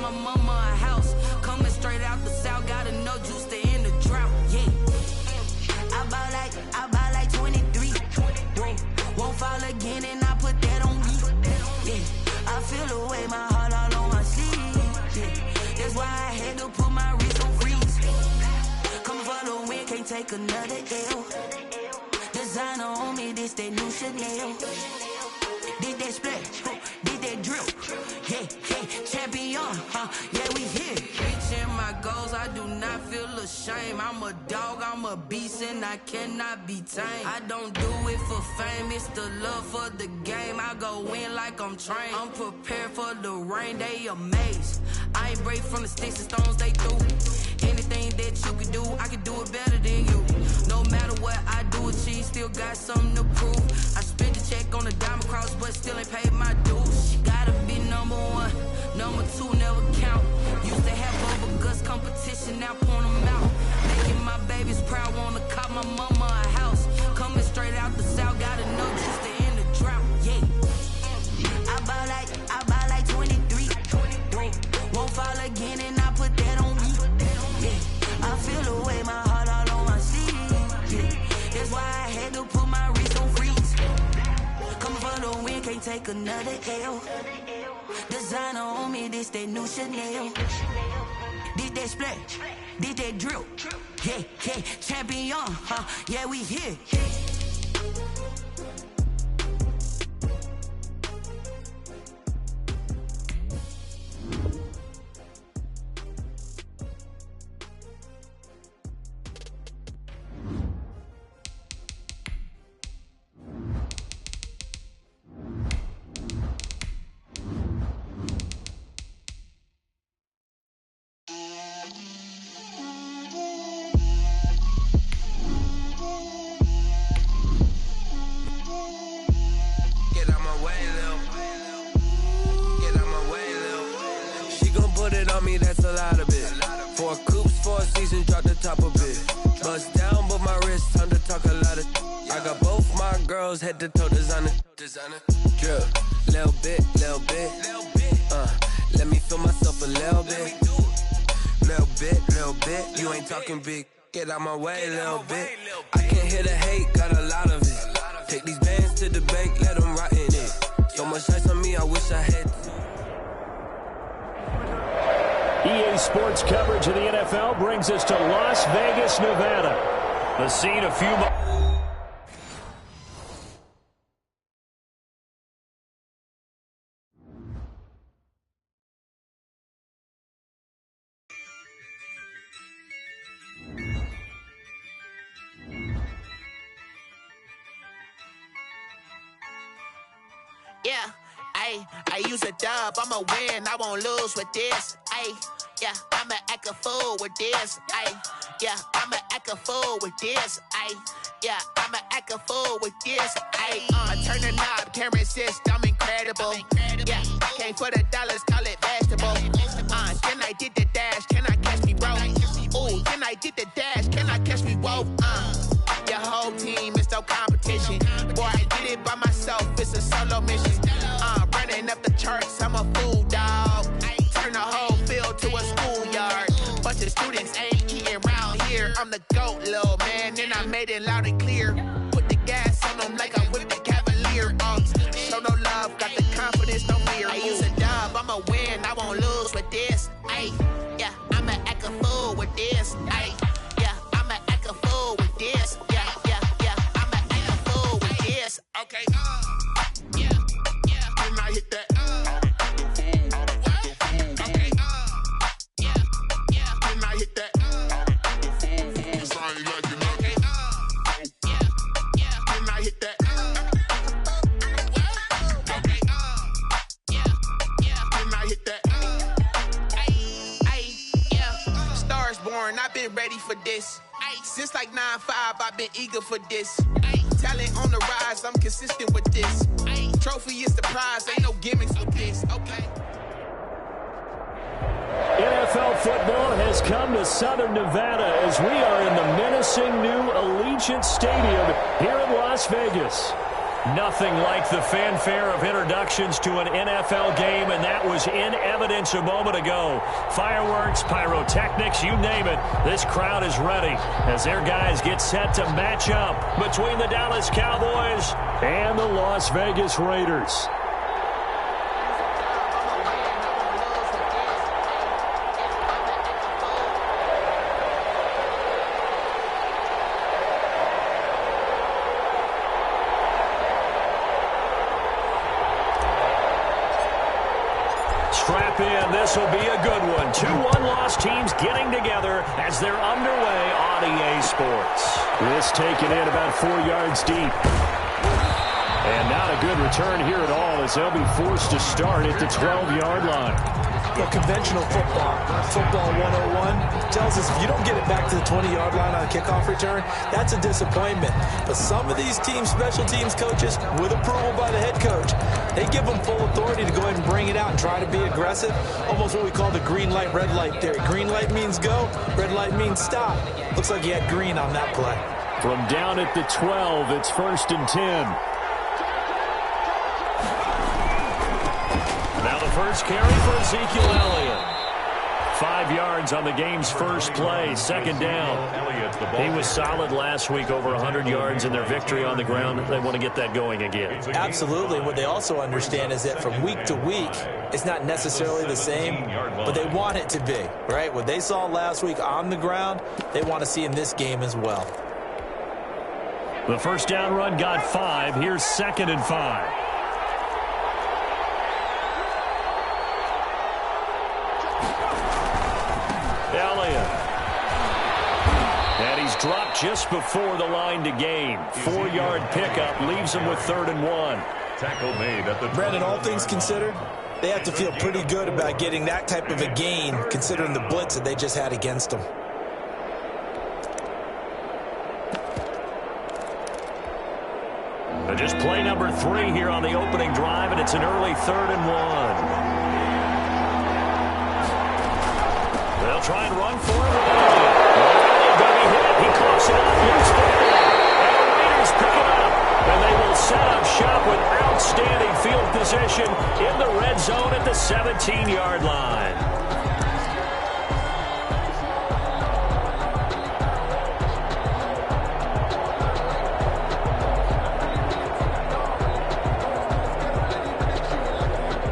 my mama a house. Coming straight out the south, gotta know juice to end the drought. Yeah. I buy like 23. Won't fall again and I put that on me. Yeah. I feel the way, my heart all on my sleeve. Yeah. That's why I had to put my wrist on freeze. Coming for the win, can't take another L. Designer on me, this that new Chanel. Did that splash, did that drill. Yeah, champion, yeah, we here. Reaching my goals, I do not feel ashamed. I'm a dog, I'm a beast, and I cannot be tamed. I don't do it for fame, it's the love for the game. I go in like I'm trained. I'm prepared for the rain, they amazed. I ain't break from the sticks and stones they threw. Anything that you can do, I can do it better than you. No matter what I do, achieve, still got something to prove. I spent the check on the diamond cross, but still ain't paid my dues. Gotta be number one, number two never count. Used to have over guts competition, now point them out. Making my babies proud, wanna cop my mama a house. Coming straight out the south, gotta know just to end the drought. Yeah. I buy like 23. Won't fall again and I put that on me. Yeah. I feel the way, my heart all on my sleeve. Yeah. That's why I had to put my wrist on freeze. Coming for the win, can't take another L. Designer on me, this that new Chanel. Did that splash, did that drill. Yeah, champion, yeah, we here. That's a lot of it. 4 coops, 4 seasons, drop the top of it. Bust down, but my wrist, time to talk a lot of. I got both my girls head to toe designer. Drill, little bit. Let me feel myself a little bit. Little bit. You ain't talking big. Get out my way, little bit. I can't hear the hate, got a lot of it. Take these bands to the bank, let them rot in it. So much ice on me, I wish I had. EA Sports coverage of the NFL brings us to Las Vegas, Nevada. The scene a few Yeah, I use a dub, I'ma win, I won't lose with this. Yeah, I'ma act a fool with this. Yeah, I'ma act a fool with this. Yeah, I'ma act a fool with this. I turn the knob, camera assist, I'm incredible. Yeah, came for the dollars, call it vegetable. Then I did the dash, can I catch me, bro? Ooh, then I did the dash, can I catch me, whoa? Your whole team is no competition. Boy, I did it by myself, it's a solo mission. Running up the charts, I'm a fool, dog. Turn the whole field to a schoolyard. Bunch of students ain't eating around here. I'm the GOAT, little man, and I made it loud and clear. Put the gas on them like I'm with the Cavalier. Show no love, got the confidence, no fear. I use a dub, I'ma win, I won't lose with this. Yeah, I'ma act a fool with this. Yeah, I'ma act a fool with this. Yeah, I'ma act a fool with this. Okay, yeah, and I hit that. I've been ready for this. Since like 9-5, I've been eager for this. Talent on the rise, I'm consistent with this. Trophy is the prize, ain't no gimmicks with this. Okay. NFL football has come to Southern Nevada as we are in the menacing new Allegiant Stadium here in Las Vegas. Nothing like the fanfare of introductions to an NFL game, and that was in evidence a moment ago. Fireworks, pyrotechnics, you name it. This crowd is ready as their guys get set to match up between the Dallas Cowboys and the Las Vegas Raiders. Strap in. This will be a good one. 2 one-loss teams getting together as they're underway on EA Sports. This taken in about 4 yards deep. And not a good return here at all as they'll be forced to start at the 12-yard line. Well, conventional football 101 tells us if you don't get it back to the 20-yard line on a kickoff return, that's a disappointment. But some of these teams, special teams coaches, with approval by the head coach, they give them full authority to go ahead and bring it out and try to be aggressive. Almost what we call the green light, red light theory. Green light means go, red light means stop. Looks like he had green on that play. From down at the 12, it's 1st and 10. First carry for Ezekiel Elliott. 5 yards on the game's first play, 2nd down. He was solid last week, over 100 yards in their victory on the ground. They want to get that going again. Absolutely. What they also understand is that from week to week, it's not necessarily the same, but they want it to be, right? What they saw last week on the ground, they want to see in this game as well. The first down run got 5. Here's 2nd and 5. And he's dropped just before the line to gain. 4-yard pickup leaves him with 3rd and 1. Tackle made at the Brandon, all things considered, they have to feel pretty good about getting that type of a gain considering the blitz that they just had against them. Just play number 3 here on the opening drive, and it's an early 3rd and 1. They'll try and run for it. He coughs it up, looks for it, and the Raiders pick it up. And they will set up shop with outstanding field position in the red zone at the 17-yard line.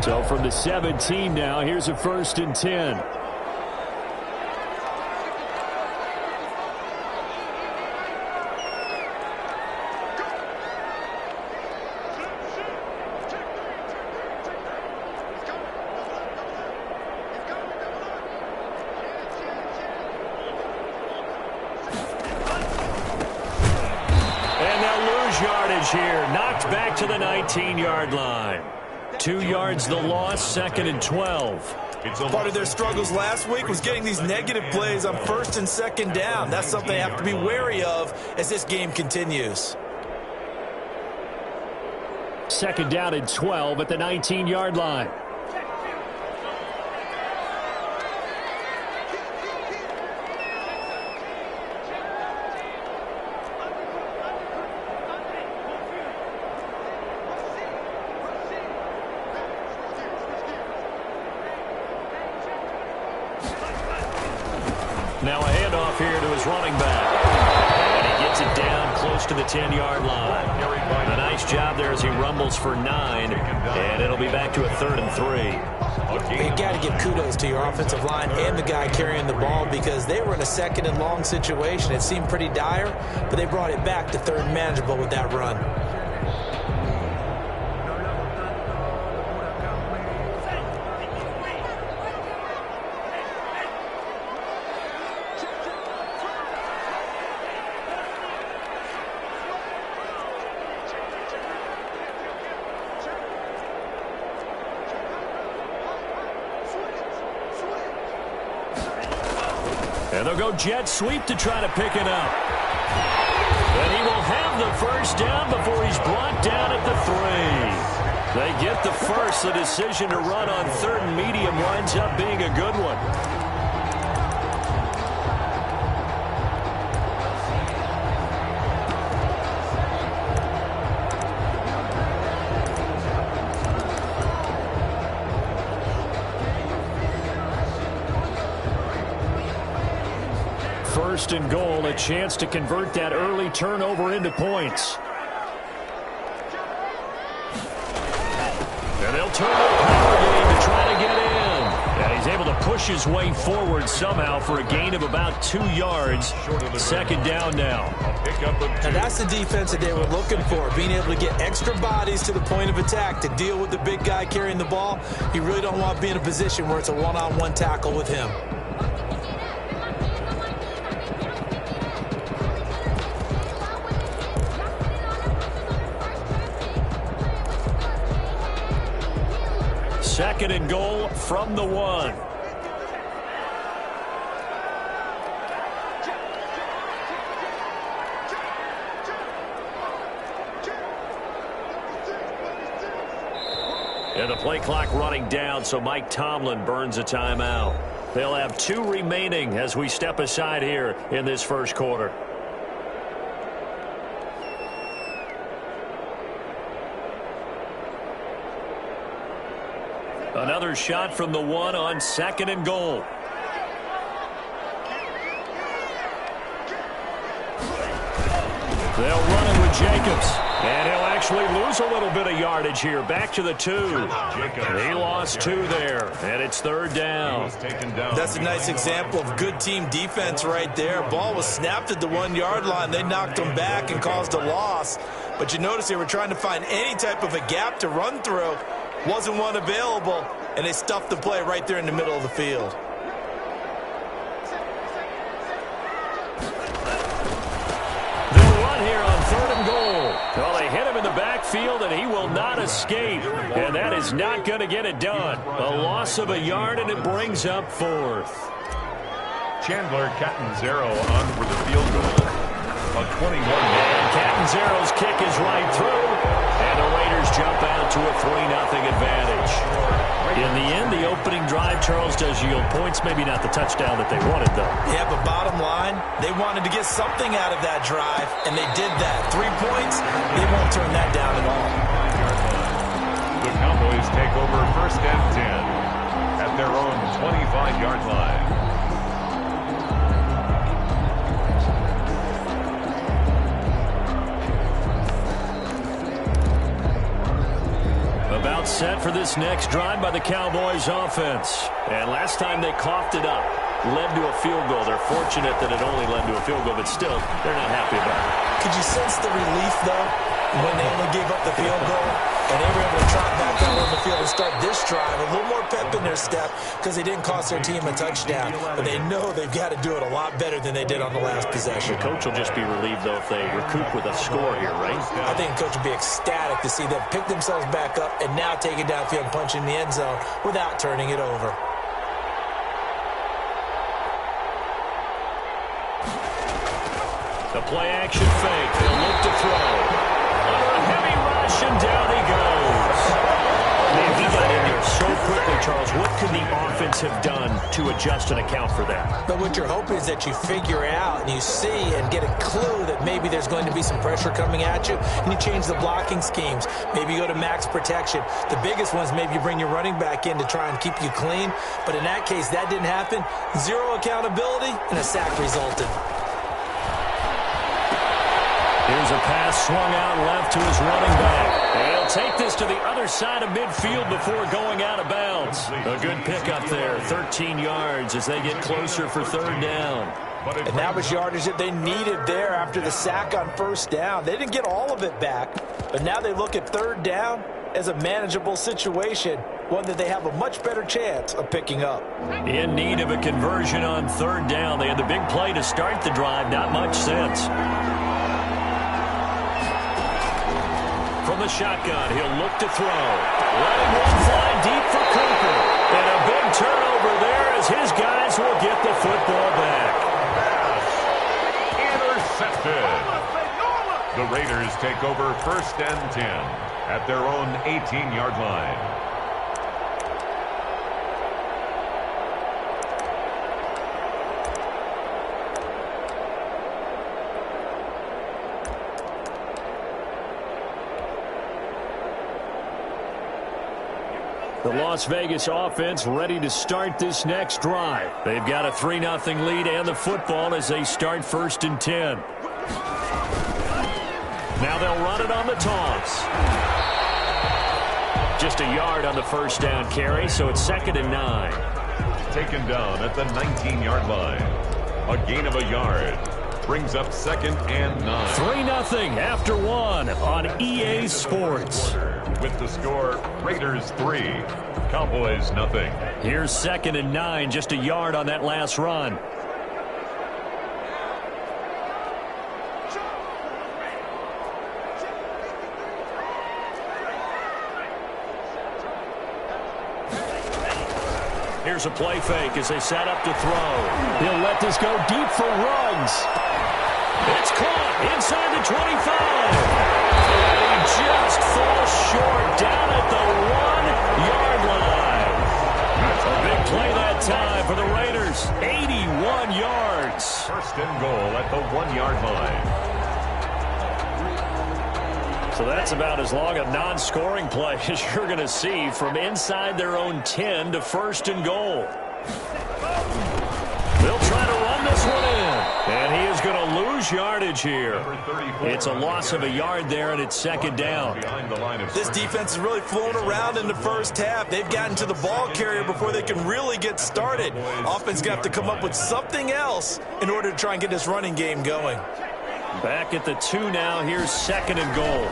So from the 17 now, here's a 1st and 10. Here, knocked back to the 19-yard line. 2 yards the loss, 2nd and 12. Part of their struggles last week was getting these negative plays on 1st and 2nd down. That's something they have to be wary of as this game continues. 2nd down and 12 at the 19-yard line. Now a handoff here to his running back. And he gets it down close to the 10-yard line. A nice job there as he rumbles for 9. And it'll be back to a 3rd and 3. You got to give kudos to your offensive line and the guy carrying the ball because they were in a 2nd and long situation. It seemed pretty dire, but they brought it back to 3rd and manageable with that run. And they'll go jet sweep to try to pick it up. And he will have the first down before he's brought down at the 3. They get the first. The decision to run on 3rd and medium winds up being a good one. First and goal, a chance to convert that early turnover into points. And they'll turn the power game to try to get in. And he's able to push his way forward somehow for a gain of about 2 yards. Second down now. And that's the defense that they were looking for, being able to get extra bodies to the point of attack to deal with the big guy carrying the ball. You really don't want to be in a position where it's a one-on-one tackle with him. Second and goal from the 1. And the play clock running down, so Mike Tomlin burns a timeout. They'll have 2 remaining as we step aside here in this first quarter. Another shot from the 1 on second and goal. They'll run it with Jacobs. And he'll actually lose a little bit of yardage here. Back to the 2. He lost 2 there. And it's third down. That's a nice example of good team defense right there. Ball was snapped at the 1-yard line. They knocked him back and caused a loss. But you notice they were trying to find any type of a gap to run through. Wasn't one available, and they stuffed the play right there in the middle of the field. They'll run here on third and goal. Well, they hit him in the backfield, and he will not escape. And that is not going to get it done. A loss of a yard, and it brings up fourth. Chandler Catanzaro on for the field goal. A 21. And Catanzaro's kick is right through. And the Raiders jump out to a 3-0 advantage. In the end, the opening drive, Charles, does yield points. Maybe not the touchdown that they wanted, though. Yeah, but bottom line, they wanted to get something out of that drive, and they did that. 3 points, they won't turn that down at all. The Cowboys take over first and 10 at their own 25-yard line. About set for this next drive by the Cowboys offense. And last time they coughed it up, led to a field goal. They're fortunate that it only led to a field goal, but still, they're not happy about it. Could you sense the relief, though, when they only gave up the field goal? And they were able to trot back out on the field and start this drive. A little more pep in their step because they didn't cost their team a touchdown. But they know they've got to do it a lot better than they did on the last possession. The coach will just be relieved, though, if they recoup with a score here, right? I think the coach will be ecstatic to see them pick themselves back up and now take it downfield and punch in the end zone without turning it over. The play-action fake. They'll look to throw. Under a heavy rush, and down he goes. Man, he got in there so quickly, Charles. What could the offense have done to adjust and account for that? But what you're hoping is that you figure out and you see and get a clue that maybe there's going to be some pressure coming at you, and you change the blocking schemes. Maybe you go to max protection. The biggest ones, maybe you bring your running back in to try and keep you clean. But in that case, that didn't happen. Zero accountability, and a sack resulted. Here's a pass swung out left to his running back. And he'll take this to the other side of midfield before going out of bounds. A good pickup there, 13 yards as they get closer for third down. And that was yardage that they needed there after the sack on first down. They didn't get all of it back, but now they look at third down as a manageable situation, one that they have a much better chance of picking up. In need of a conversion on third down. They had the big play to start the drive, not much since. From the shotgun, he'll look to throw. Letting one fly deep for Cooper. And a big turnover there as his guys will get the football back. Intercepted. The Raiders take over first and 10 at their own 18-yard line. The Las Vegas offense ready to start this next drive. They've got a 3-0 lead and the football as they start 1st and 10. Now they'll run it on the toss. Just a yard on the first down carry, so it's 2nd and 9. Taken down at the 19-yard line. A gain of a yard. Brings up 2nd and 9. 3-0 after 1 on EA Sports. With the score, Raiders 3, Cowboys 0. Here's 2nd and 9, just a yard on that last run. Here's a play fake as they set up to throw. He'll let this go deep for Ruggs. It's caught inside the 25. And he just falls short down at the 1-yard line. A big play that time for the Raiders. 81 yards. 1st and goal at the 1-yard line. So that's about as long a non-scoring play as you're going to see from inside their own 10 to 1st and goal. They'll try to run this one in. And he is going to lose yardage here. It's a loss of a yard there, and it's 2nd down. This defense is really flown around in the first half. They've gotten to the ball carrier before they can really get started. Offense going to have to come up with something else in order to try and get this running game going. Back at the 2 now. Here's 2nd and goal.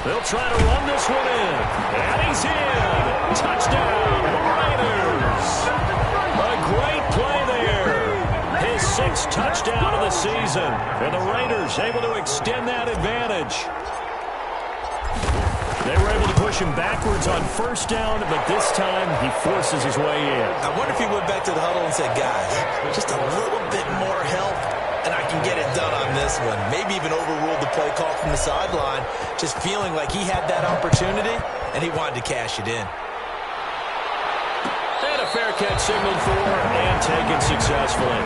They'll try to run this one in. And he's in. Touchdown, Raiders. A great play there. His 6th touchdown of the season. And the Raiders able to extend that advantage. They were able to push him backwards on 1st down, but this time he forces his way in. I wonder if he went back to the huddle and said, guys, just a little bit more help, and I can get it done on this one. Maybe even overruled the play call from the sideline, just feeling like he had that opportunity, and he wanted to cash it in. And a fair catch signaled for and taken successfully.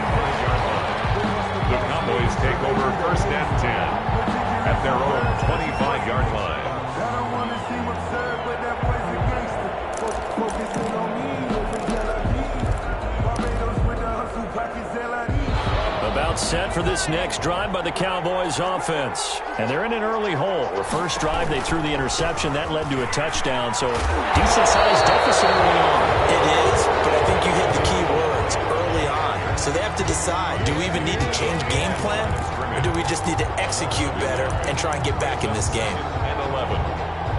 The Cowboys take over 1st and 10 at their own 25-yard line. About set for this next drive by the Cowboys offense. And they're in an early hole. The first drive, they threw the interception. That led to a touchdown, so decent-sized deficit early on. It is, but I think you hit the key words, early on. So they have to decide, do we even need to change game plan, or do we just need to execute better and try and get back in this game? And 11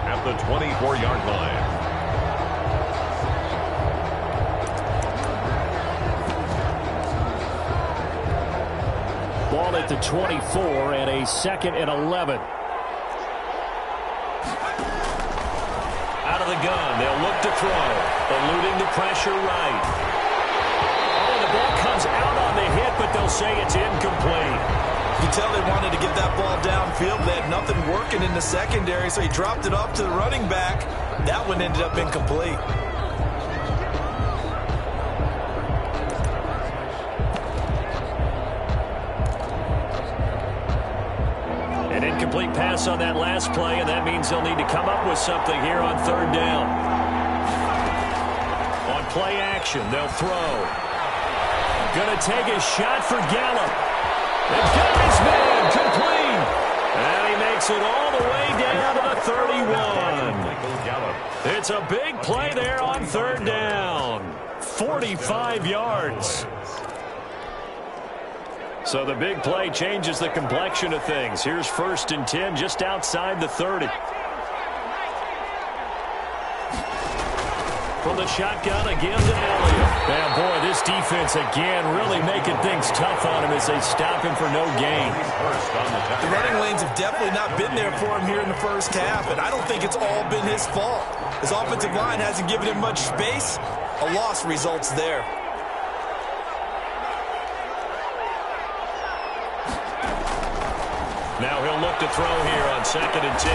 at the 24-yard line. Ball at the 24 and a 2nd and 11. Out of the gun, they'll look to throw. Eluding the pressure right. Oh, the ball comes out on the hit, but they'll say it's incomplete. You tell they wanted to get that ball downfield. They had nothing working in the secondary, so he dropped it off to the running back. That one ended up incomplete. An incomplete pass on that last play, and that means they'll need to come up with something here on 3rd down. On play action, they'll throw. Gonna take a shot for Gallup. They've got his man complete. And he makes it all the way down to the 31. It's a big play there on 3rd down. 45 yards. So the big play changes the complexion of things. Here's 1st and 10 just outside the 30. From the shotgun again to Elliott. And boy, this defense again really making things tough on him as they stop him for no gain. The running lanes have definitely not been there for him here in the first half, and I don't think it's all been his fault. His offensive line hasn't given him much space. A loss results there. Now he'll look to throw here on 2nd and 10.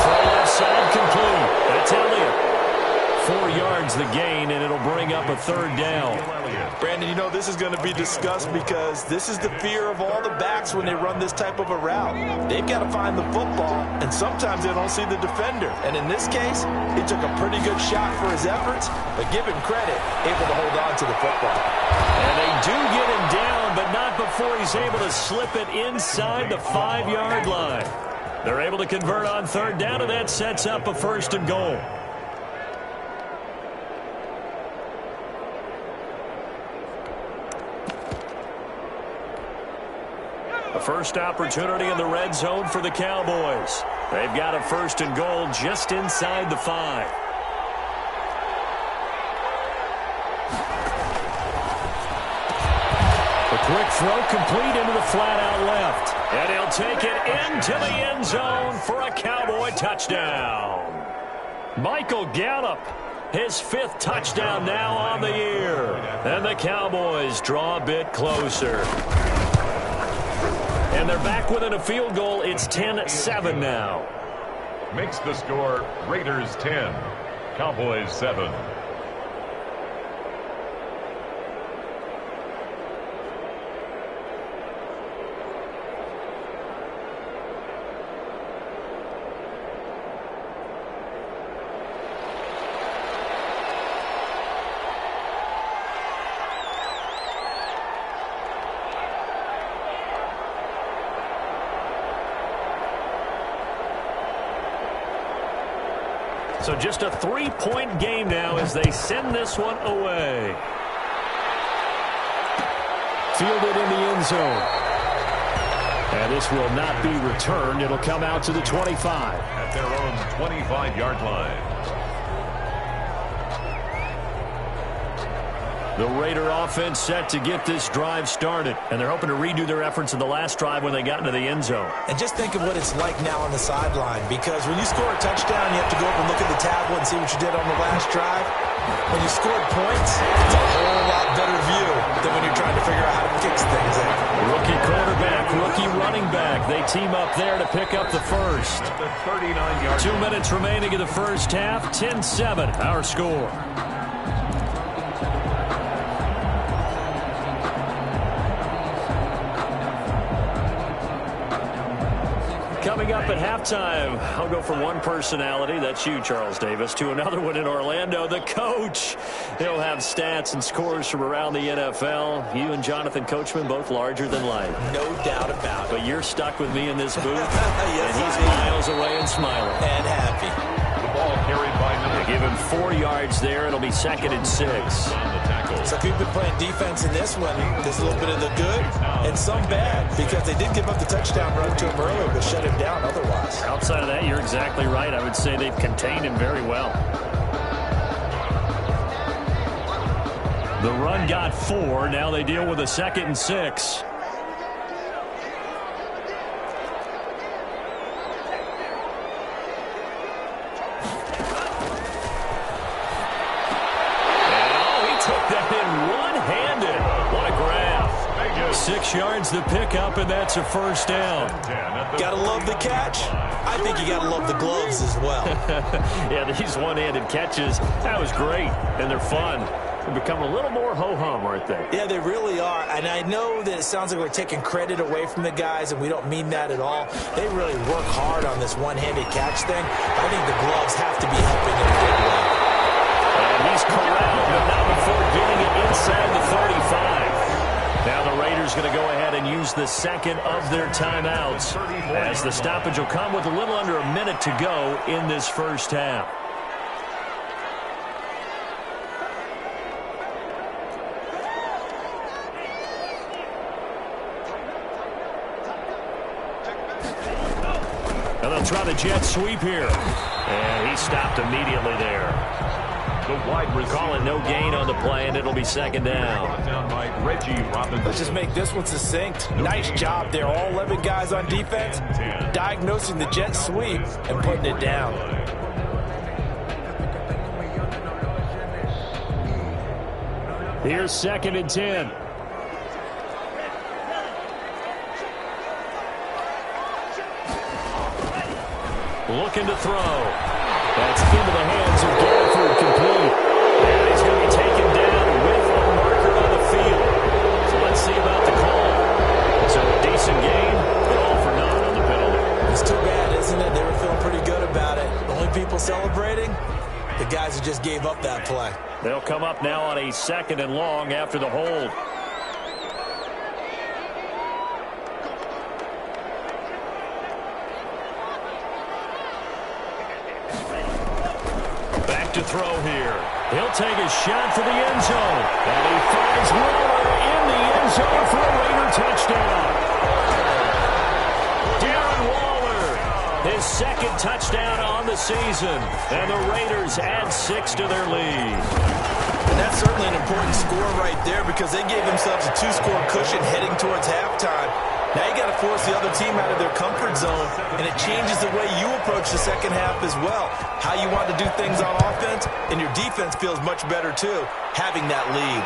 Throw left side complete. That's Elliott. 4 yards the gain, and it'll bring up a third down. Brandon, you know this is going to be discussed because this is the fear of all the backs when they run this type of a route. They've got to find the football, and sometimes they don't see the defender. And in this case, he took a pretty good shot for his efforts, but give him credit, able to hold on to the football. And they do get him down, but not before he's able to slip it inside the 5-yard line. They're able to convert on third down, and that sets up a 1st and goal. A first opportunity in the red zone for the Cowboys. They've got a 1st and goal just inside the 5. A quick throw complete into the flat out left. And he'll take it into the end zone for a Cowboy touchdown. Michael Gallup, his 5th touchdown now on the year. And the Cowboys draw a bit closer. And they're back within a field goal. It's 10-7 now. Makes the score Raiders 10, Cowboys 7. So just a 3-point game now as they send this one away. Fielded in the end zone. And this will not be returned. It'll come out to the 25. At their own 25-yard line. The Raider offense set to get this drive started. And they're hoping to redo their efforts in the last drive when they got into the end zone. And just think of what it's like now on the sideline, because when you score a touchdown, you have to go up and look at the tablet and see what you did on the last drive. When you scored points, it's a whole lot better view than when you're trying to figure out how to fix things in. Rookie quarterback, rookie running back. They team up there to pick up the first. 2 minutes remaining in the first half. 10-7, our score. Coming up at halftime, I'll go from one personality, that's you, Charles Davis, to another one in Orlando, the coach. He'll have stats and scores from around the NFL. You and Jonathan Coachman, both larger than life. No doubt about it. But you're stuck with me in this booth, yes, and he's miles away and smiling. And happy. The ball carried by number. They give him 4 yards there. It'll be 2nd and 6. So we've been playing defense in this one. There's a little bit of the good and some bad, because they did give up the touchdown run to him earlier, but shut him down otherwise. Outside of that, you're exactly right. I would say they've contained him very well. The run got 4. Now they deal with a 2nd and 6. Took that in one-handed. What a grab. 6 yards to pick up, and that's a first down. Gotta love the catch. I think you gotta love the gloves as well. Yeah, these one-handed catches, that was great, and they're fun. They've become a little more ho-hum, aren't they? Yeah, they really are, and I know that it sounds like we're taking credit away from the guys, and we don't mean that at all. They really work hard on this one-handed catch thing. I think the gloves have to be helping in a big way. And he's corralled, but not before getting it inside the 35. Now the Raiders going to go ahead and use the second of their timeouts, as the stoppage will come with a little under a minute to go in this first half. And they'll try the jet sweep here. And he stopped immediately there. The wide receiver. Call it no gain on the play, and it'll be 2nd down. Let's just make this one succinct. Nice job there. All 11 guys on defense diagnosing the jet sweep and putting it down. Here's 2nd and 10. Looking to throw. That's into the hands of Garrett for delivered complete. And he's going to be taken down with a marker on the field. So let's see about the call. So a decent game, but all for naught on the penalty. It's too bad, isn't it? They were feeling pretty good about it. The only people celebrating, the guys who just gave up that play. They'll come up now on a 2nd and long after the hold. Back to throw here. He'll take a shot for the end zone. And he finds Waller in the end zone for a Raider touchdown. Darren Waller, his 2nd touchdown on the season. And the Raiders add 6 to their lead. And that's certainly an important score right there because they gave themselves a 2-score cushion heading towards halftime. Now you got to force the other team out of their comfort zone, and it changes the way you approach the second half as well. How you want to do things on offense, and your defense feels much better too, having that lead.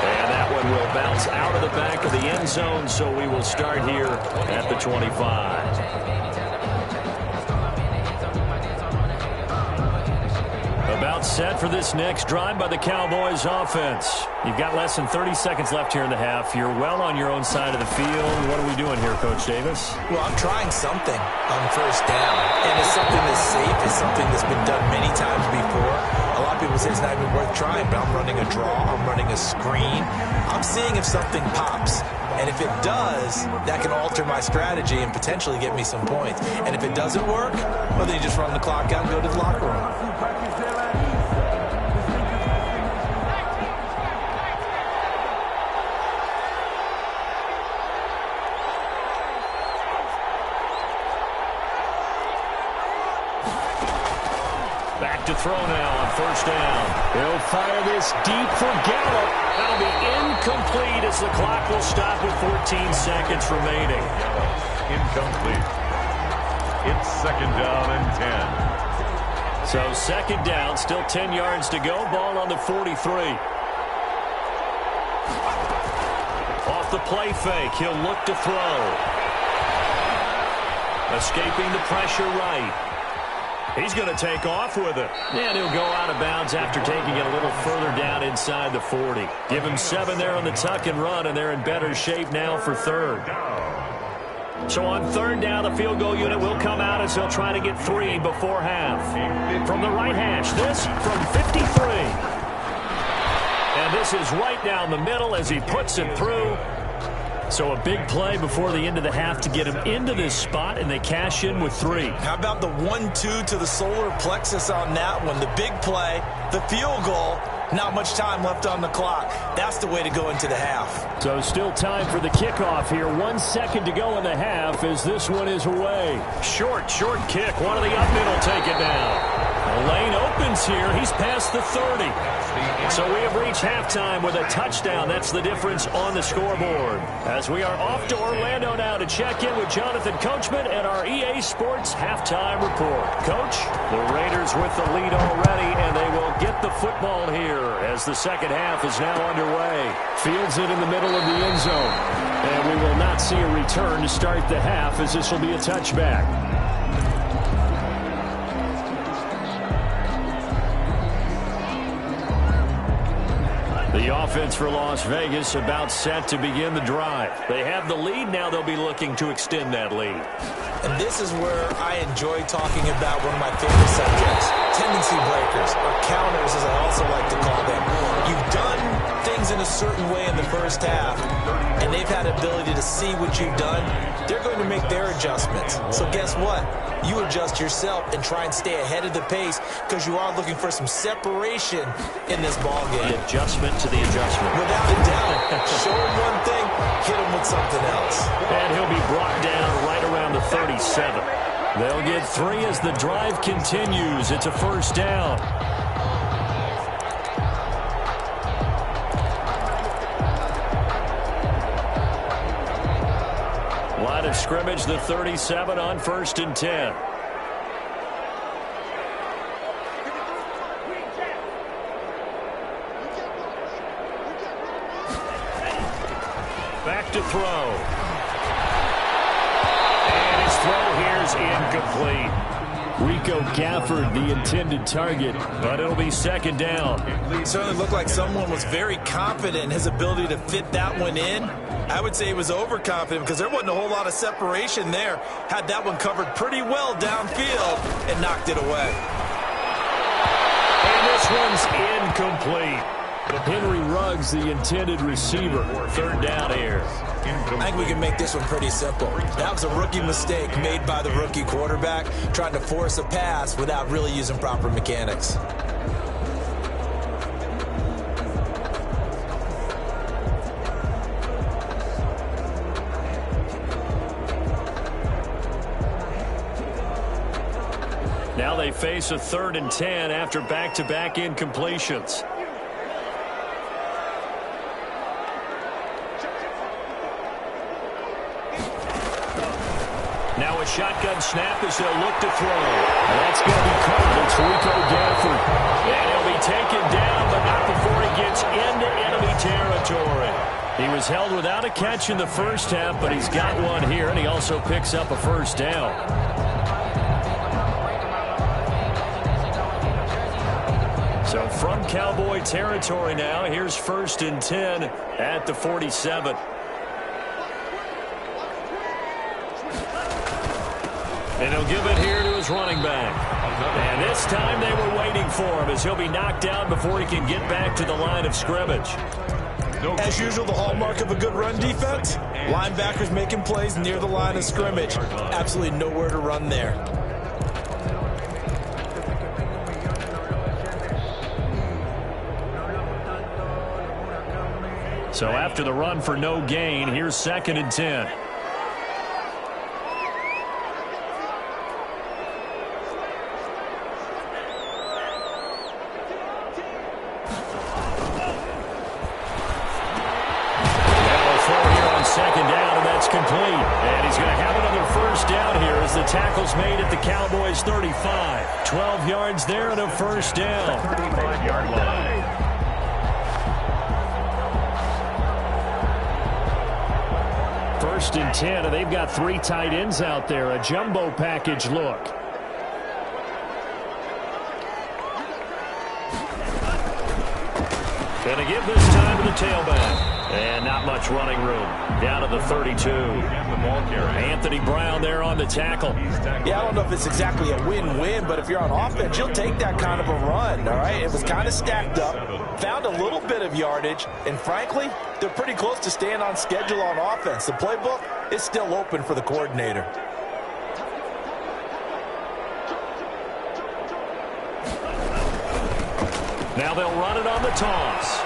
And that one will bounce out of the back of the end zone, so we will start here at the 25. About set for this next drive by the Cowboys offense. You've got less than 30 seconds left here in the half. You're well on your own side of the field. What are we doing here, Coach Davis? Well, I'm trying something on first down. And it's something that's safe. It's something that's been done many times before. A lot of people say it's not even worth trying, but I'm running a draw. I'm running a screen. I'm seeing if something pops. And if it does, that can alter my strategy and potentially get me some points. And if it doesn't work, well, then you just run the clock out and go to the locker room. Back to throw now on first down. He'll fire this deep for Gallup. That'll be incomplete as the clock will stop with 14 seconds remaining. Incomplete. It's 2nd down and 10. So 2nd down, still 10 yards to go. Ball on the 43. Off the play fake, he'll look to throw. Escaping the pressure right. He's going to take off with it. And he'll go out of bounds after taking it a little further down inside the 40. Give him 7 there on the tuck and run, and they're in better shape now for 3rd. So on 3rd down, the field goal unit will come out as he'll try to get 3 before half. From the right hash, this from 53. And this is right down the middle as he puts it through. So a big play before the end of the half to get him into this spot, and they cash in with 3. How about the 1-2 to the solar plexus on that one? The big play, the field goal, not much time left on the clock. That's the way to go into the half. So still time for the kickoff here. 1 second to go in the half as this one is away. Short kick. One of the up middle take it down. The lane opens here. He's past the 30. So we have reached halftime with a touchdown. That's the difference on the scoreboard. As we are off to Orlando now to check in with Jonathan Coachman and our EA Sports halftime report. Coach, the Raiders with the lead already, and they will get the football here as the second half is now underway. Fields it in the middle of the end zone. And we will not see a return to start the half as this will be a touchback. The offense for Las Vegas about set to begin the drive. They have the lead. Now they'll be looking to extend that lead. And this is where I enjoy talking about one of my favorite subjects, tendency breakers, or counters as I also like to call them. You've done things in a certain way in the first half, and they've had ability to see what you've done. They're going to make their adjustments. So guess what? You adjust yourself and try and stay ahead of the pace because you are looking for some separation in this ball game. The adjustment to the adjustment. Without a doubt. Show him one thing, hit him with something else. And he'll be brought down right around the 37. They'll get 3 as the drive continues. It's a first down. Line of scrimmage, the 37 on 1st and 10. Back to throw. And his throw here is incomplete. Rico Gafford, the intended target, but it'll be second down. It certainly looked like someone was very confident in his ability to fit that one in. I would say he was overconfident because there wasn't a whole lot of separation there. Had that one covered pretty well downfield and knocked it away. And this one's incomplete. Henry Ruggs, the intended receiver. Third down here. I think we can make this one pretty simple. That was a rookie mistake made by the rookie quarterback, trying to force a pass without really using proper mechanics. Now they face a 3rd and 10 after back-to-back incompletions. Now a shotgun snap as they'll look to throw. That's going to be caught. It's Rico Gafford. And he'll be taken down, but not before he gets into enemy territory. He was held without a catch in the first half, but he's got one here, and he also picks up a first down. So from Cowboy territory now, here's 1st and 10 at the 47. And he'll give it here to his running back. And this time they were waiting for him as he'll be knocked down before he can get back to the line of scrimmage. As usual, the hallmark of a good run defense, linebackers making plays near the line of scrimmage. Absolutely nowhere to run there. So after the run for no gain, here's 2nd and 10. Tackles made at the Cowboys 35. 12 yards there and a first down. 35-yard line. First and 10, and they've got 3 tight ends out there. A jumbo package look. Going to give this time to the tailback. And not much running room. Down to the 32. Anthony Brown there on the tackle. Yeah, I don't know if it's exactly a win-win, but if you're on offense, you'll take that kind of a run, all right? It was kind of stacked up, found a little bit of yardage, and frankly, they're pretty close to staying on schedule on offense. The playbook is still open for the coordinator. Now they'll run it on the toss.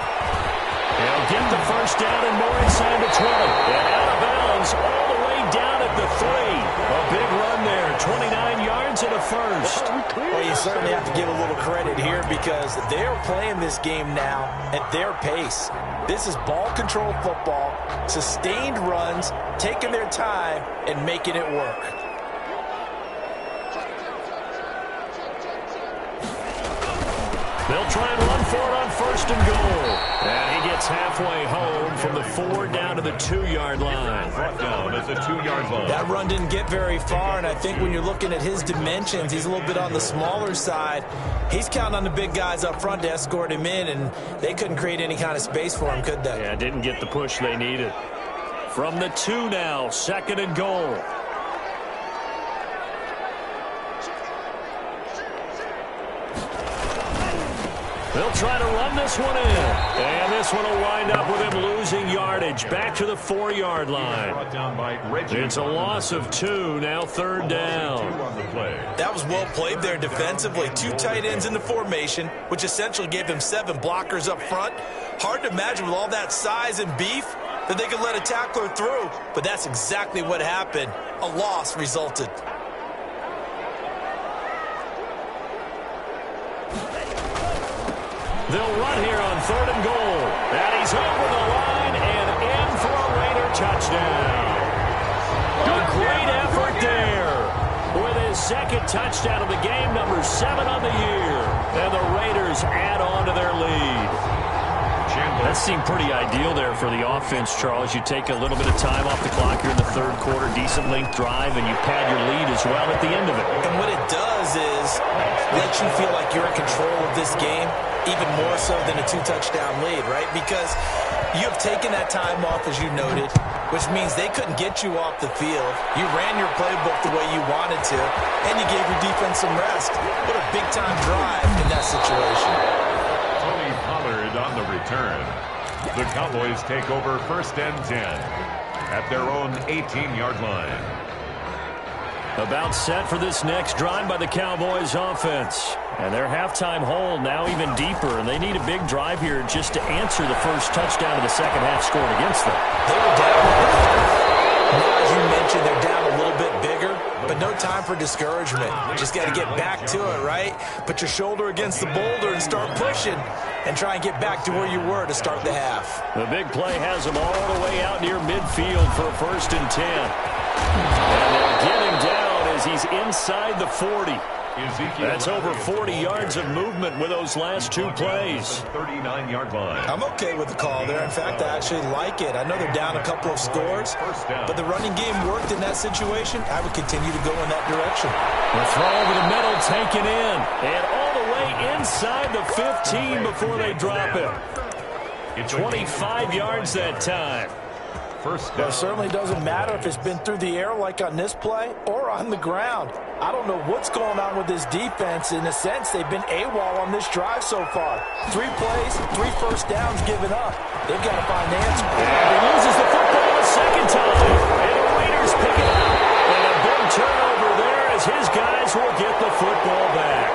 They'll get the first down and more inside the 20. And out of bounds all the way down at the 3. A big run there, 29 yards and a first. Well, you certainly have to give a little credit here because they're playing this game now at their pace. This is ball control football, sustained runs, taking their time and making it work. They'll try and run for it on 1st and goal. And he gets halfway home from the 4 down to the 2-yard line. Brought down at the 2-yard line. That run didn't get very far, and I think when you're looking at his dimensions, he's a little bit on the smaller side. He's counting on the big guys up front to escort him in, and they couldn't create any kind of space for him, could they? Yeah, didn't get the push they needed. From the 2 now, 2nd and goal. They'll try to run this one in. And this one will wind up with him losing yardage. Back to the 4-yard line. It's a loss of 2, now 3rd down. That was well played there defensively. 2 tight ends in the formation, which essentially gave him 7 blockers up front. Hard to imagine with all that size and beef that they could let a tackler through. But that's exactly what happened. A loss resulted. They'll run here on 3rd and goal. And he's over the line and in for a Raider touchdown. A great effort there. With his 2nd touchdown of the game, number 7 on the year. And the Raiders add on to their lead. That seemed pretty ideal there for the offense, Charles. You take a little bit of time off the clock here in the third quarter, decent length drive, and you pad your lead as well at the end of it. And what it does is let you feel like you're in control of this game, even more so than a 2-touchdown lead, right? Because you have taken that time off, as you noted, which means they couldn't get you off the field. You ran your playbook the way you wanted to, and you gave your defense some rest. What a big-time drive in that situation. Tony Pollard on the return. The Cowboys take over 1st and 10 at their own 18-yard line. About set for this next drive by the Cowboys offense. And their halftime hole now even deeper, and they need a big drive here just to answer the first touchdown of the second half scored against them. They were down. Now, as you mentioned, they're down a little bit bigger, but no time for discouragement. Just got to get back to it, right? Put your shoulder against the boulder and start pushing and try and get back to where you were to start the half. The big play has him all the way out near midfield for a 1st and 10. And they'll get him down as he's inside the 40. That's over 40 yards of movement with those last two plays. 39-yard line. I'm okay with the call there. In fact, I actually like it. I know they're down a couple of scores, but the running game worked in that situation. I would continue to go in that direction. The throw over the middle taken in, and all the way inside the 15 before they drop it. 25 yards that time. First down. It certainly doesn't matter if it's been through the air like on this play or on the ground. I don't know what's going on with this defense. In a sense, they've been AWOL on this drive so far. 3 plays, 3 first downs given up. They've got to find the answer. And he loses the football a second time. And the Raiders pick it up. And a big turnover there as his guys will get the football back.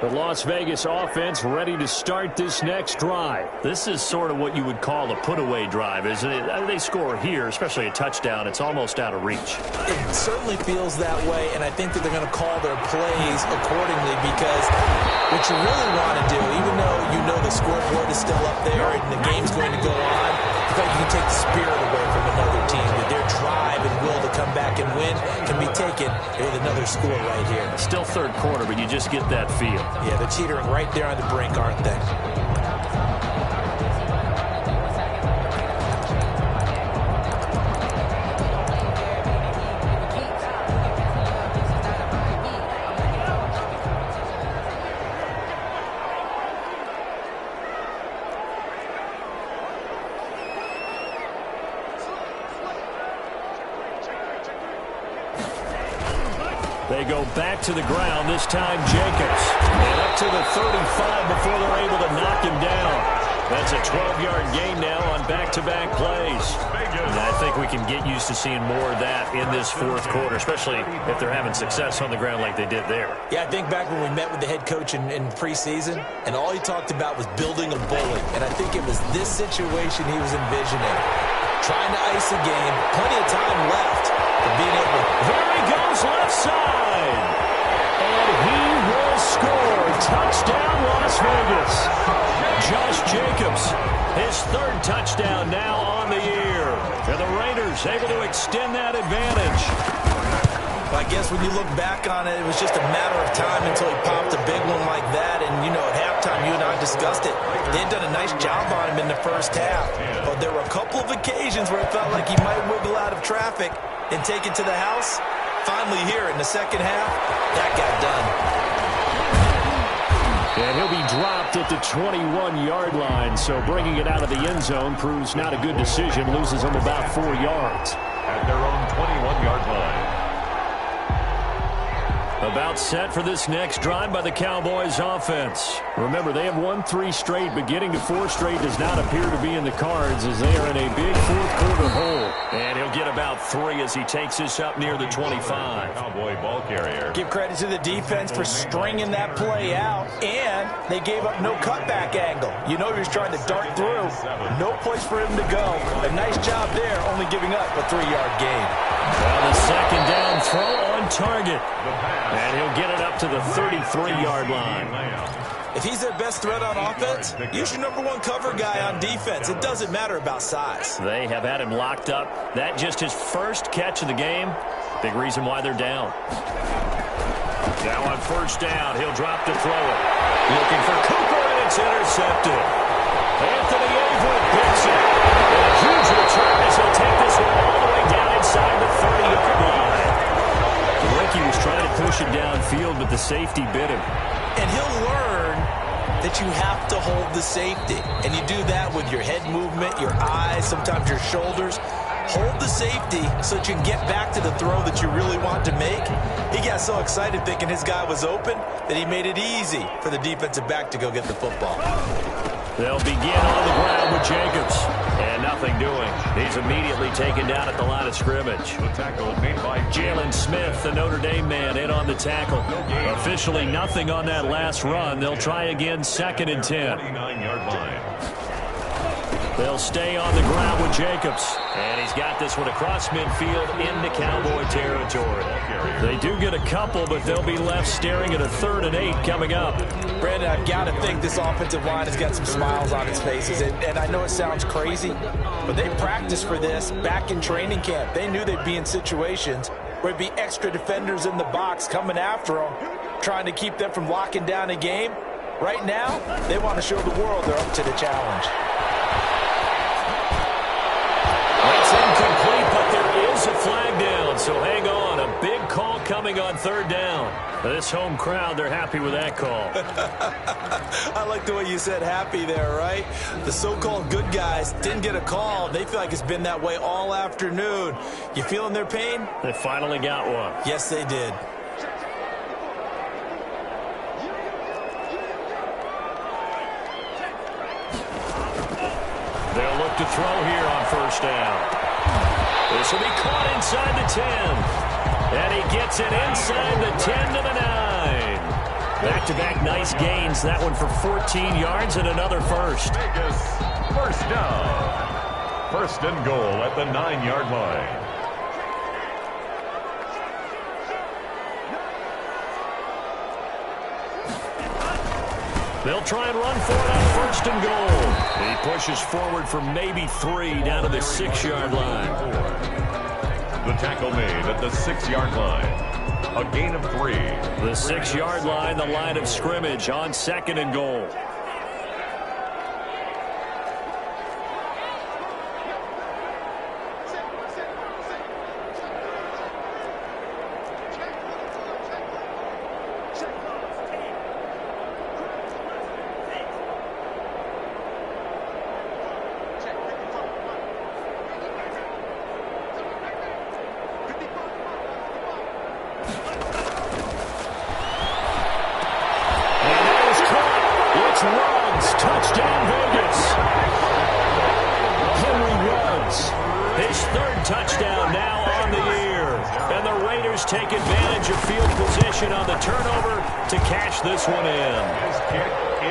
The Las Vegas offense ready to start this next drive. This is sort of what you would call a put-away drive, isn't it? They score here, especially a touchdown. It's almost out of reach. It certainly feels that way, and I think that they're going to call their plays accordingly because what you really want to do, even though you know the scoreboard is still up there and the game's going to go on, I think you can take the spirit away from another team. That their drive and will to come back and win can be taken with another score right here. Still third quarter, but you just get that feel. Yeah, they're teetering right there on the brink, aren't they? They go back to the ground, this time Jacobs. And up to the 35 before they're able to knock him down. That's a 12-yard gain now on back-to-back plays. And I think we can get used to seeing more of that in this fourth quarter, especially if they're having success on the ground like they did there. Yeah, I think back when we met with the head coach in preseason, and all he talked about was building a bully. And I think it was this situation he was envisioning. Trying to ice the game, plenty of time left, but being able to... There he goes left side. And he will score. Touchdown, Las Vegas. Josh Jacobs, his 3rd touchdown now on the year. And the Raiders able to extend that advantage. Well, I guess when you look back on it, it was just a matter of time until he popped a big one like that. And, you know, at halftime, you and I discussed it. They had done a nice job on him in the first half. But there were a couple of occasions where it felt like he might wiggle out of traffic and take it to the house. Finally here in the second half, that got done. And he'll be dropped at the 21-yard line. So bringing it out of the end zone proves not a good decision. Loses him about 4 yards. At their own 21-yard line. About set for this next drive by the Cowboys offense. Remember, they have won 3 straight, but getting to 4 straight does not appear to be in the cards as they are in a big fourth quarter hole. And he'll get about 3 as he takes this up near the 25. Cowboy ball carrier. Give credit to the defense for stringing that play out, and they gave up no cutback angle. You know he was trying to dart through. No place for him to go. A nice job there, only giving up a 3-yard gain. Well, the second down throw on target. And he'll get it up to the 33-yard line. If he's their best threat on offense, use your #1 cover guy on defense. It doesn't matter about size. They have had him locked up. That just his first catch of the game. Big reason why they're down. Now on first down, he'll drop to throw it. Looking for Cooper, and it's intercepted. Anthony Avery picks it. And a huge return as he'll take this one all the way down inside the 30-yard line. Ricky was trying to push it downfield, but the safety bit him. And he'll learn that you have to hold the safety. And you do that with your head movement, your eyes, sometimes your shoulders. Hold the safety so that you can get back to the throw that you really want to make. He got so excited thinking his guy was open that he made it easy for the defensive back to go get the football. They'll begin on the ground with Jacobs. And nothing doing. He's immediately taken down at the line of scrimmage. The tackle made by Jalen Smith, the Notre Dame man, in on the tackle. Officially nothing on that last run. They'll try again, 2nd and 10. 29-yard line. They'll stay on the ground with Jacobs. And he's got this one across midfield into Cowboy territory. They do get a couple, but they'll be left staring at a 3rd and 8 coming up. Brandon, I've got to think this offensive line has got some smiles on its faces. And I know it sounds crazy, but they practiced for this back in training camp. They knew they'd be in situations where there'd be extra defenders in the box coming after them, trying to keep them from locking down a game. Right now, they want to show the world they're up to the challenge. That's incomplete, but there is a flag down, so hang on. A big call coming on 3rd down. This home crowd, they're happy with that call. I like the way you said happy there, right? The so-called good guys didn't get a call. They feel like it's been that way all afternoon. You feeling their pain? They finally got one. Yes, they did. They'll look to throw here on first down. This will be caught inside the 10. And he gets it inside the 10 to the 9. Back-to-back nice gains. That one for 14 yards and another first. Vegas, first down. 1st and goal at the 9-yard line. They'll try and run for it on 1st and goal. He pushes forward for maybe 3 down to the 6-yard line. The tackle made at the 6-yard line. A gain of 3. The 6-yard line, the line of scrimmage on 2nd and goal. Touchdown, Vegas. Henry Ruggs. His 3rd touchdown now on the year. And the Raiders take advantage of field position on the turnover to cash this one in.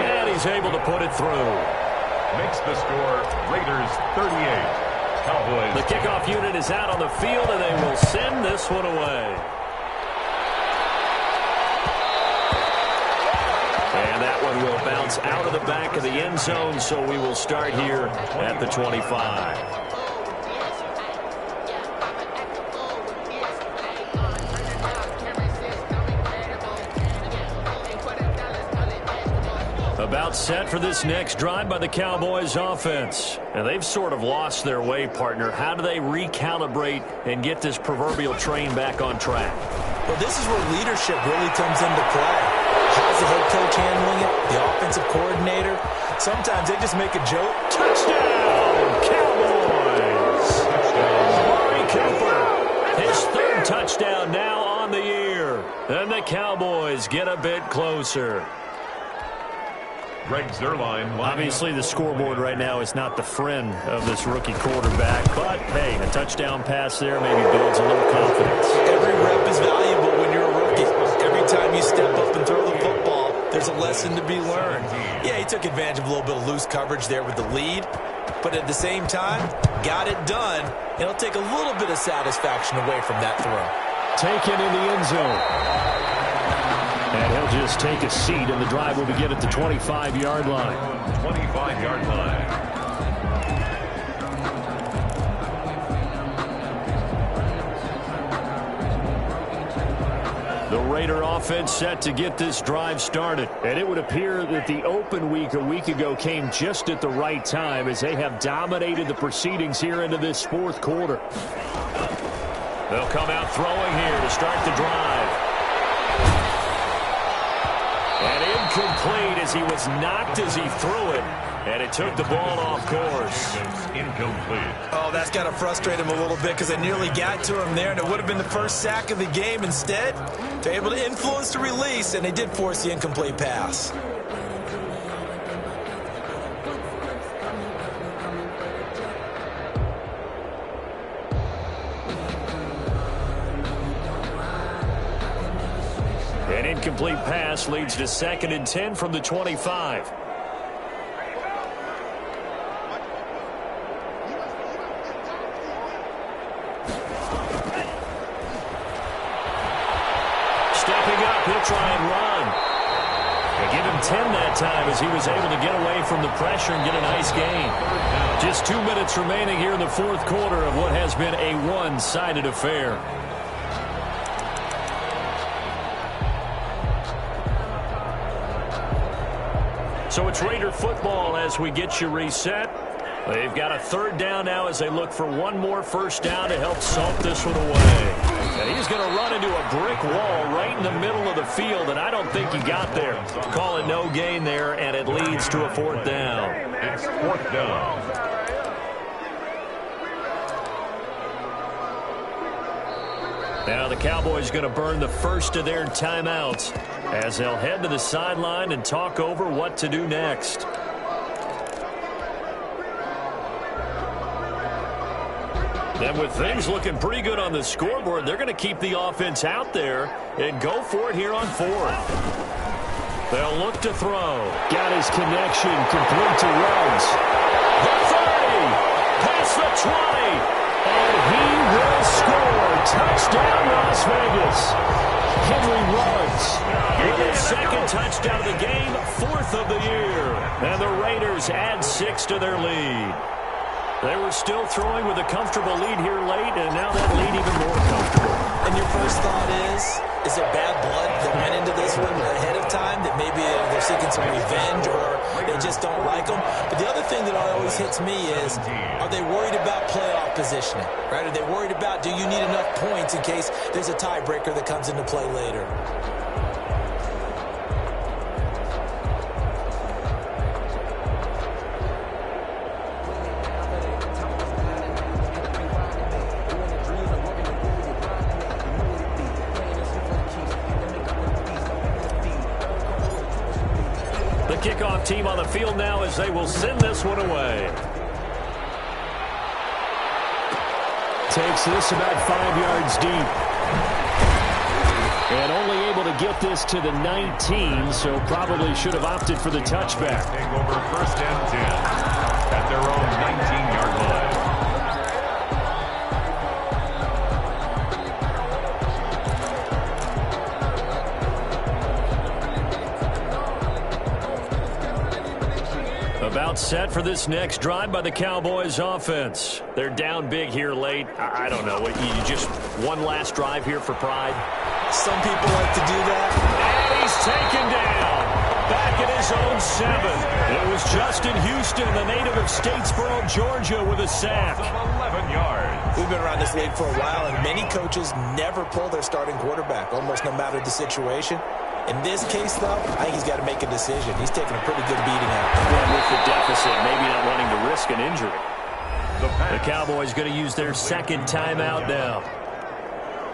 And he's able to put it through. Makes the score Raiders 38. Cowboys. The kickoff unit is out on the field, and they will send this one away. And that one will bounce out of the back of the end zone, so we will start here at the 25. About set for this next drive by the Cowboys offense. And they've sort of lost their way, partner. How do they recalibrate and get this proverbial train back on track? Well, this is where leadership really comes into play. How's the head coach handling it? The offensive coordinator? Sometimes they just make a joke. Touchdown, Cowboys! Amari Cooper, his 3rd touchdown now on the year. And the Cowboys get a bit closer. Greg Zuerlein. Obviously, the scoreboard right now is not the friend of this rookie quarterback. But, hey, a touchdown pass there maybe builds a little confidence. Every rep is valuable when you're a rookie. Every time you step up and throw the football, there's a lesson to be learned. Yeah, he took advantage of a little bit of loose coverage there with the lead. But at the same time, got it done. It'll take a little bit of satisfaction away from that throw. Taken in the end zone. And he'll just take a seat, and the drive will begin at the 25-yard line. 25-yard line. The Raider offense set to get this drive started. And it would appear that the open week a week ago came just at the right time as they have dominated the proceedings here into this fourth quarter. They'll come out throwing here to start the drive. And incomplete as he was knocked as he threw it. And it took the ball off course. Incomplete. Oh, that's got to frustrate him a little bit because I nearly got to him there, and it would have been the first sack of the game. Instead, they're able to influence the release, and they did force the incomplete pass. An incomplete pass leads to 2nd and 10 from the 25. He'll try and run. They give him 10 that time as he was able to get away from the pressure and get a nice gain. Just 2 minutes remaining here in the fourth quarter of what has been a one-sided affair. So it's Raider football as we get you reset. They've got a 3rd down now as they look for one more first down to help salt this one away. And he's going to run into a brick wall right in the middle of the field, and I don't think he got there. Call it no gain there, and it leads to a 4th down. It's 4th down. Now the Cowboys going to burn the first of their timeouts as they'll head to the sideline and talk over what to do next. And with things looking pretty good on the scoreboard, they're going to keep the offense out there and go for it here on 4th. They'll look to throw. Got his connection complete to Ruggs. The 30, past the 20, and he will score. Touchdown, Las Vegas. Henry Ruggs with his 2nd touchdown of the game, 4th of the year. And the Raiders add 6 to their lead. They were still throwing with a comfortable lead here late, and now that lead even more comfortable. And your first thought is there bad blood that went into this one ahead of time, that maybe they're seeking some revenge or they just don't like them? But the other thing that always hits me is, are they worried about playoff positioning? Right? Are they worried about, do you need enough points in case there's a tiebreaker that comes into play later? Kickoff team on the field now as they will send this one away. Takes this about 5 yards deep. And only able to get this to the 19, so probably should have opted for the touchback. Take over 1st and 10 at their own 19-yard line. About set for this next drive by the Cowboys offense. They're down big here late. I don't know. You just one last drive here for pride? Some people like to do that. And he's taken down. Back at his own 7. It was Justin Houston, the native of Statesboro, Georgia, with a sack. 11 yards. We've been around this league for a while, and many coaches never pull their starting quarterback, almost no matter the situation. In this case, though, I think he's got to make a decision. He's taking a pretty good beating out there. Well, with the deficit, maybe not wanting to risk an injury. The Cowboys going to use their 2nd timeout now.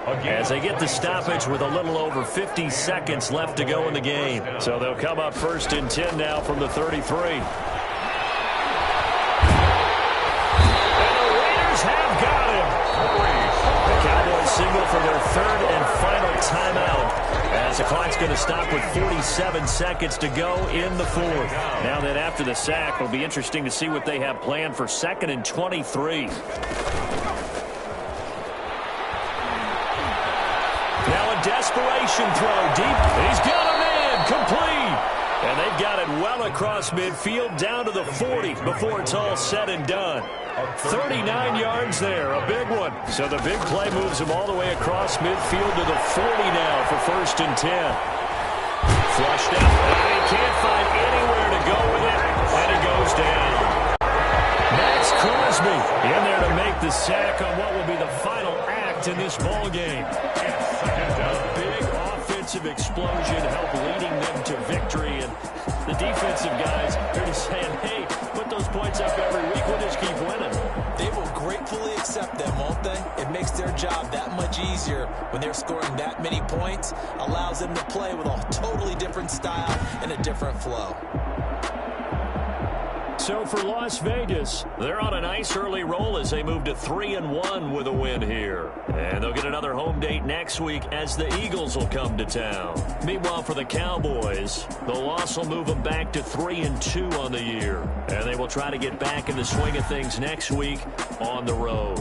as they get the stoppage with a little over 50 seconds left to go in the game. So they'll come up 1st and 10 now from the 33. Have got him. The Cowboys signal for their 3rd and final timeout as the clock's going to stop with 47 seconds to go in the 4th. Now that after the sack, it'll be interesting to see what they have planned for 2nd and 23. Now a desperation throw deep. He's got him in. Complete. And they've got it well across midfield down to the 40 before it's all said and done. 39 yards there, a big one. So the big play moves him all the way across midfield to the 40 now for 1st and 10. Flushed out, and he can't find anywhere to go with it, and he goes down. Max Crosby in there to make the sack on what will be the final act in this ball game. A big offensive explosion helped leading them to victory, and the defensive guys are just saying, hey, put those points up every week, we'll just keep winning. They will gratefully accept them, won't they? It makes their job that much easier when they're scoring that many points. Allows them to play with a totally different style and a different flow. So for Las Vegas, they're on a nice early roll as they move to 3-1 with a win here. And they'll get another home date next week as the Eagles will come to town. Meanwhile, for the Cowboys, the loss will move them back to 3-2 on the year. And they will try to get back in the swing of things next week on the road.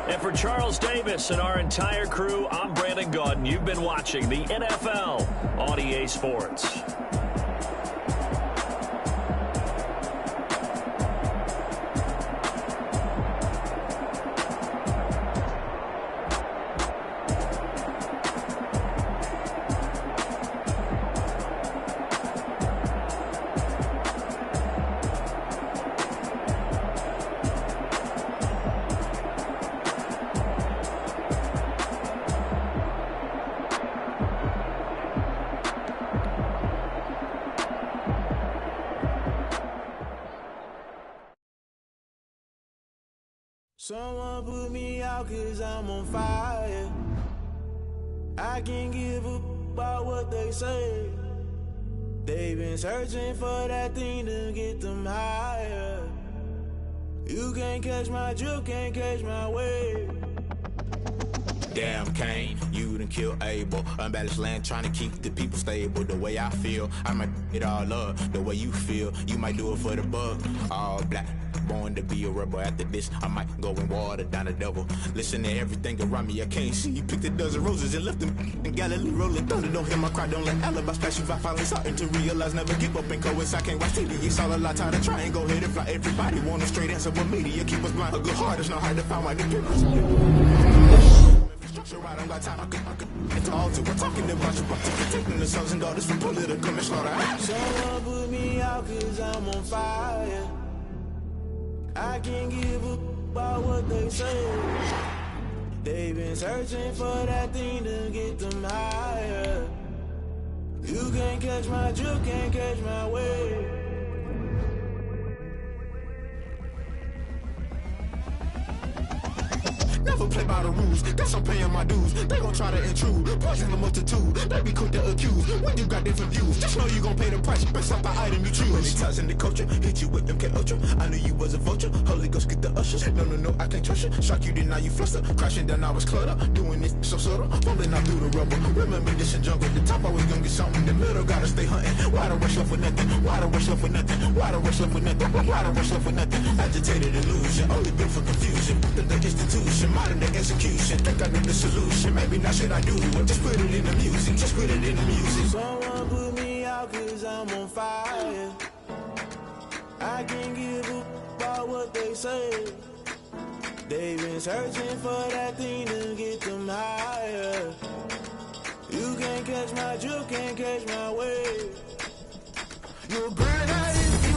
And for Charles Davis and our entire crew, I'm Brandon Gaudin. You've been watching the NFL on EA Sports. Someone put me out 'cause I'm on fire. I can't give up about what they say. They've been searching for that thing to get them higher. You can't catch my drift, can't catch my wave. Damn Kane, you done killed Abel. Unbalanced land trying to keep the people stable. The way I feel, I might it all up. The way you feel, you might do it for the bug. All black, born to be a rebel. After this, I might go and water down the devil. Listen to everything around me, I can't see. Picked a dozen roses and left them in Galilee rolling thunder. Don't hear my cry, don't let alibis flash you. I finally starting to realize, never give up and coincide. I can't watch TV, it's all a lot. Tired of trying, go ahead and fly. Everybody want a straight answer, but media keep us blind. A good heart is not hard to find. Why the people I don't got time, I could it's all to we're talking about you, protecting the sons and daughters from political and slaughter. Someone put me out 'cause I'm on fire. I can't give up about what they say. They've been searching for that thing to get them higher. You can't catch my drift, can't catch my wave. Never play by the rules, guess I'm paying my dues. They gon' try to intrude, poison the multitude. They be quick to accuse, when you got different views. Just know you gon' pay the price, based off the item you choose. Many times in the culture, hit you with MK Ultra. I knew you was a vulture, Holy Ghost get the ushers. No, I can't trust you. Shock you, then now you fluster. Crashing down, I was cluttered. Doing this so subtle, falling out through the rubble. Remember this in jungle, the top always gonna get something. In the middle, gotta stay hunting. Why the rush left with nothing? Why the rush left with nothing? Why the rush left with nothing? Why the rush left with nothing? Agitated illusion, only built for confusion. The institution, modern day execution. Think I know the solution, maybe not should I do it. Just put it in the music, just put it in the music. Someone put me out 'cause I'm on fire. I can't give up about what they say. They've been searching for that thing to get them higher. You can't catch my drift, can't catch my wave. You'll burn out in